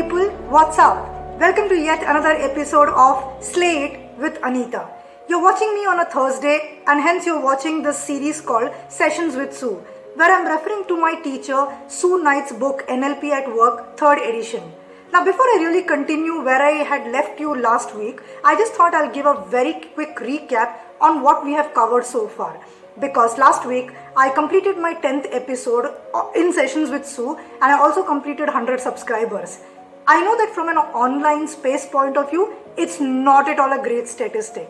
people, what's up? Welcome to yet another episode of Slay It with Anita. You're watching me on a Thursday and hence you're watching this series called Sessions with Sue, where I'm referring to my teacher Sue Knight's book NLP at Work 3rd edition. Now before I really continue where I had left you last week, I just thought I'll give a very quick recap on what we have covered so far. Because last week I completed my 10th episode in Sessions with Sue and I also completed 100 subscribers. I know that from an online space point of view, it's not at all a great statistic.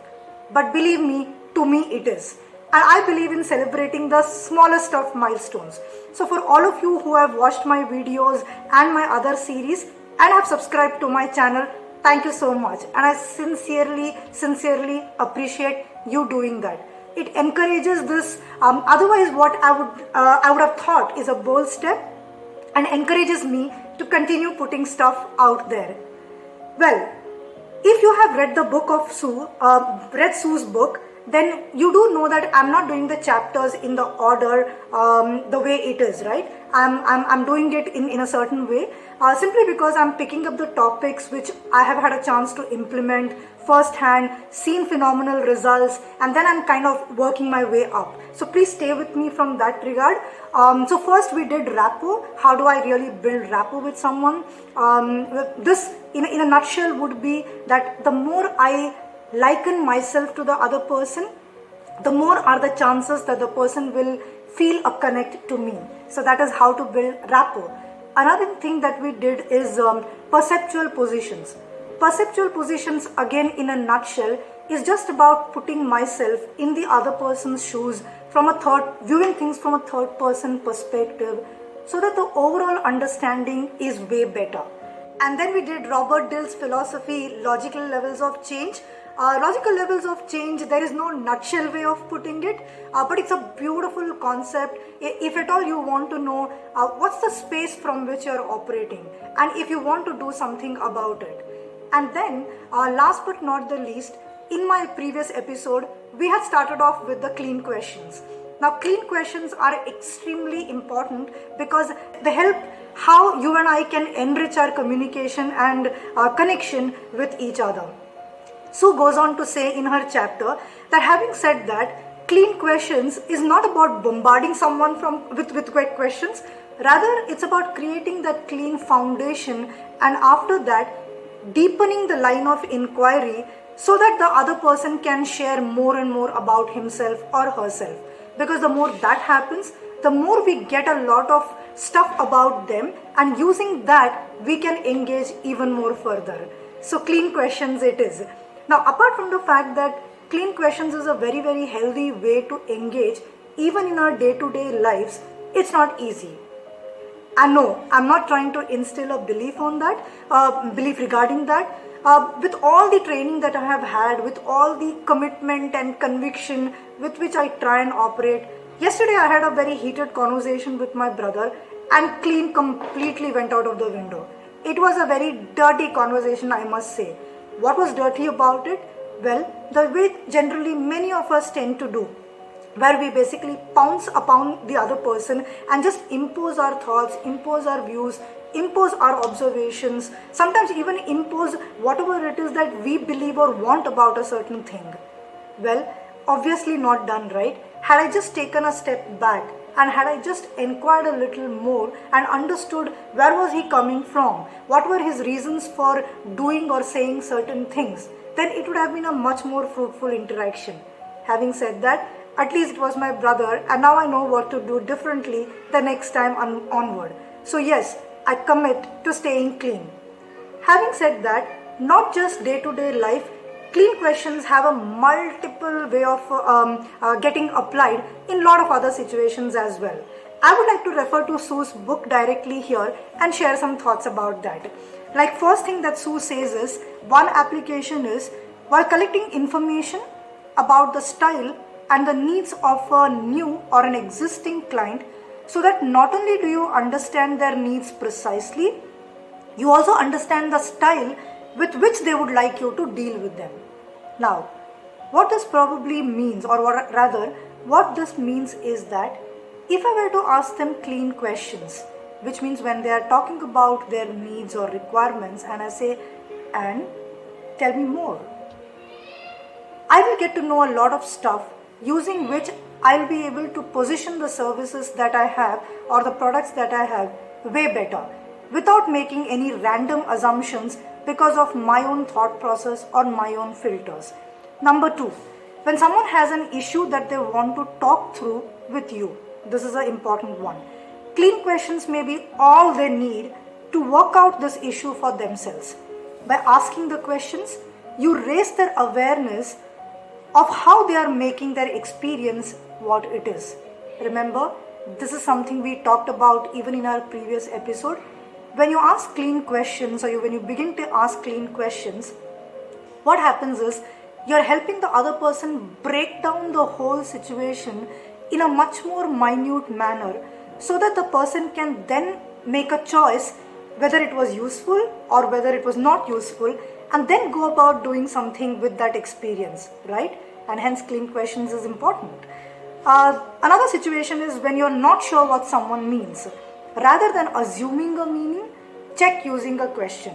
But believe me, to me it is. And I believe in celebrating the smallest of milestones. So for all of you who have watched my videos and my other series and have subscribed to my channel, thank you so much. And I sincerely appreciate you doing that. It encourages this, otherwise what I would have thought is a bold step, and encourages me to continue putting stuff out there. Well, if you have read the book of Sue, read Sue's book, then you do know that I'm not doing the chapters in the order the way it is, right? I'm doing it in a certain way, simply because I'm picking up the topics which I have had a chance to implement firsthand, seen phenomenal results, and then I'm kind of working my way up. So please stay with me from that regard. So first we did rapport. How do I really build rapport with someone? This in a nutshell would be that the more I liken myself to the other person, the more are the chances that the person will feel a connect to me. So that is how to build rapport. Another thing that we did is perceptual positions. Perceptual positions, again in a nutshell, is just about putting myself in the other person's shoes viewing things from a third person perspective, so that the overall understanding is way better. And then we did Robert Dill's philosophy, logical levels of change. Logical levels of change, there is no nutshell way of putting it, but it's a beautiful concept. If at all you want to know what's the space from which you're operating, and if you want to do something about it. And then last but not the least, in my previous episode, we had started off with the clean questions. Now clean questions are extremely important because they help how you and I can enrich our communication and connection with each other. Sue goes on to say in her chapter that having said that, clean questions is not about bombarding someone with great questions. Rather, it's about creating that clean foundation, and after that, deepening the line of inquiry so that the other person can share more and more about himself or herself. Because the more that happens, the more we get a lot of stuff about them, and using that, we can engage even more further. So clean questions it is. Now, apart from the fact that clean questions is a very, very healthy way to engage, even in our day-to-day lives, it's not easy. And no, I'm not trying to instill a belief on that, belief regarding that. With all the training that I have had, with all the commitment and conviction with which I try and operate, yesterday I had a very heated conversation with my brother, and clean completely went out of the window. It was a very dirty conversation, I must say. What was dirty about it? Well, the way generally many of us tend to do, where we basically pounce upon the other person and just impose our thoughts, impose our views, impose our observations, sometimes even impose whatever it is that we believe or want about a certain thing. Well, obviously not done right. Had I just taken a step back and had I just inquired a little more and understood where was he coming from, what were his reasons for doing or saying certain things, then it would have been a much more fruitful interaction. Having said that, at least it was my brother, and now I know what to do differently the next time onward. So yes, I commit to staying clean. Having said that, not just day-to-day life, clean questions have a multiple way of getting applied in a lot of other situations as well. I would like to refer to Sue's book directly here and share some thoughts about that. Like, first thing that Sue says is, one application is, while collecting information about the style and the needs of a new or an existing client, so that not only do you understand their needs precisely, you also understand the style with which they would like you to deal with them. Now, what this probably means, or rather, what this means is that if I were to ask them clean questions, which means when they are talking about their needs or requirements and I say, and tell me more, I will get to know a lot of stuff using which I'll be able to position the services that I have or the products that I have way better without making any random assumptions because of my own thought process or my own filters. Number two, when someone has an issue that they want to talk through with you, this is an important one. Clean questions may be all they need to work out this issue for themselves. By asking the questions, you raise their awareness of how they are making their experience what it is. Remember, this is something we talked about even in our previous episode. When you ask clean questions or when you begin to ask clean questions, what happens is you're helping the other person break down the whole situation in a much more minute manner so that the person can then make a choice whether it was useful or whether it was not useful, and then go about doing something with that experience, right? And hence clean questions is important. Another situation is when you're not sure what someone means. Rather than assuming a meaning, check using a question.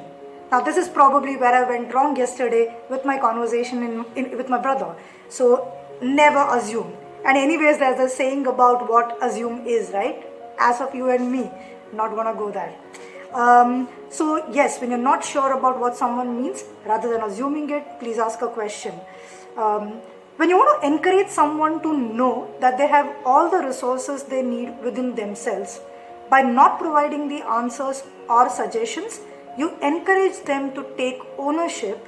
Now this is probably where I went wrong yesterday with my conversation with my brother. So never assume. And anyways, there's a saying about what assume is, right? As of you and me, not gonna go there. So yes, when you're not sure about what someone means, rather than assuming it, please ask a question. When you want to encourage someone to know that they have all the resources they need within themselves, by not providing the answers or suggestions, you encourage them to take ownership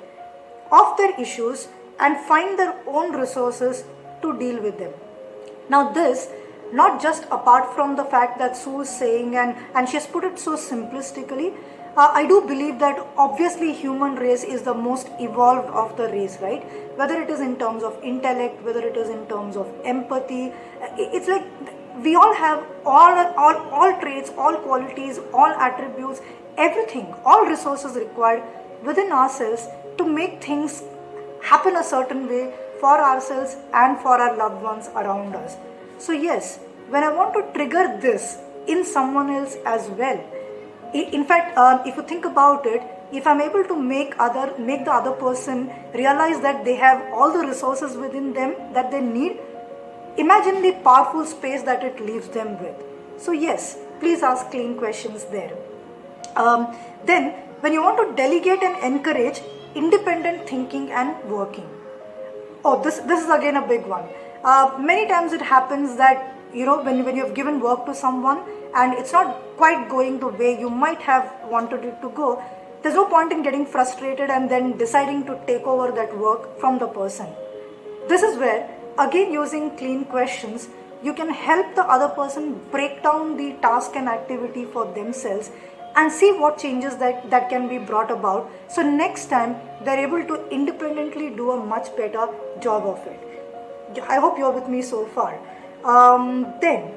of their issues and find their own resources to deal with them. Now this, not just apart from the fact that Sue is saying, and she has put it so simplistically, I do believe that obviously human race is the most evolved of the race, right? Whether it is in terms of intellect, whether it is in terms of empathy, it's like we all have all traits, all qualities, all attributes, everything, all resources required within ourselves to make things happen a certain way for ourselves and for our loved ones around us. So yes, when I want to trigger this in someone else as well, in fact, if you think about it, if I'm able to make the other person realize that they have all the resources within them that they need, imagine the powerful space that it leaves them with. So yes, please ask clean questions there. Then, when you want to delegate and encourage independent thinking and working. Oh, this is again a big one. Many times it happens that, when you have given work to someone and it's not quite going the way you might have wanted it to go, there's no point in getting frustrated and then deciding to take over that work from the person. This is where, again using clean questions, you can help the other person break down the task and activity for themselves and see what changes that can be brought about. So next time they're able to independently do a much better job of it. I hope you're with me so far. Then,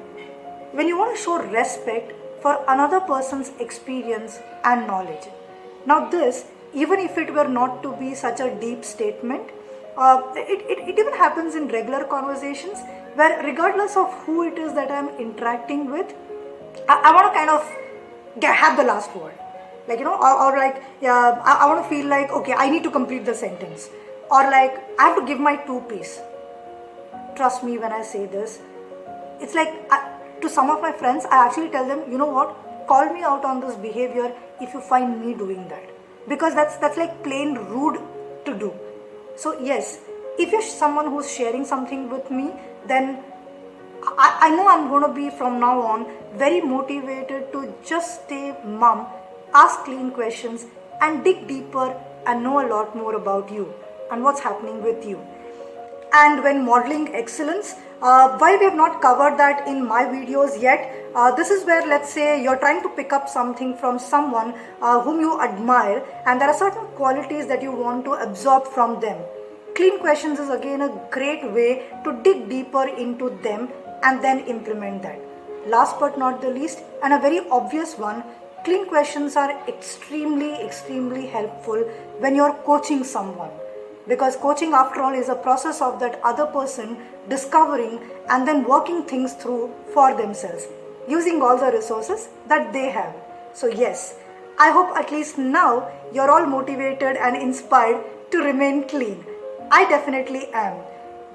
when you want to show respect for another person's experience and knowledge. Now this, even if it were not to be such a deep statement, it even happens in regular conversations where regardless of who it is that I'm interacting with, I want to kind of have the last word. Like, or like, yeah, I want to feel like, okay, I need to complete the sentence. Or like, I have to give my 2 piece. Trust me when I say this. It's like, to some of my friends, I actually tell them, you know what, call me out on this behavior if you find me doing that. Because that's like plain rude to do. So yes, if you're someone who's sharing something with me, then I know I'm going to be from now on very motivated to just stay mum, ask clean questions and dig deeper and know a lot more about you and what's happening with you. And when modeling excellence, while we have not covered that in my videos yet, this is where, let's say you're trying to pick up something from someone whom you admire and there are certain qualities that you want to absorb from them. Clean questions is again a great way to dig deeper into them and then implement that. Last but not the least, and a very obvious one, clean questions are extremely helpful when you're coaching someone. Because coaching, after all, is a process of that other person discovering and then working things through for themselves. using all the resources that they have. So, yes, I hope at least now you're all motivated and inspired to remain clean. I definitely am.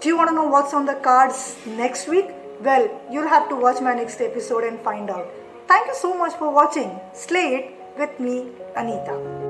Do you want to know what's on the cards next week? Well, you'll have to watch my next episode and find out. Thank you so much for watching Slay It with me, Anita.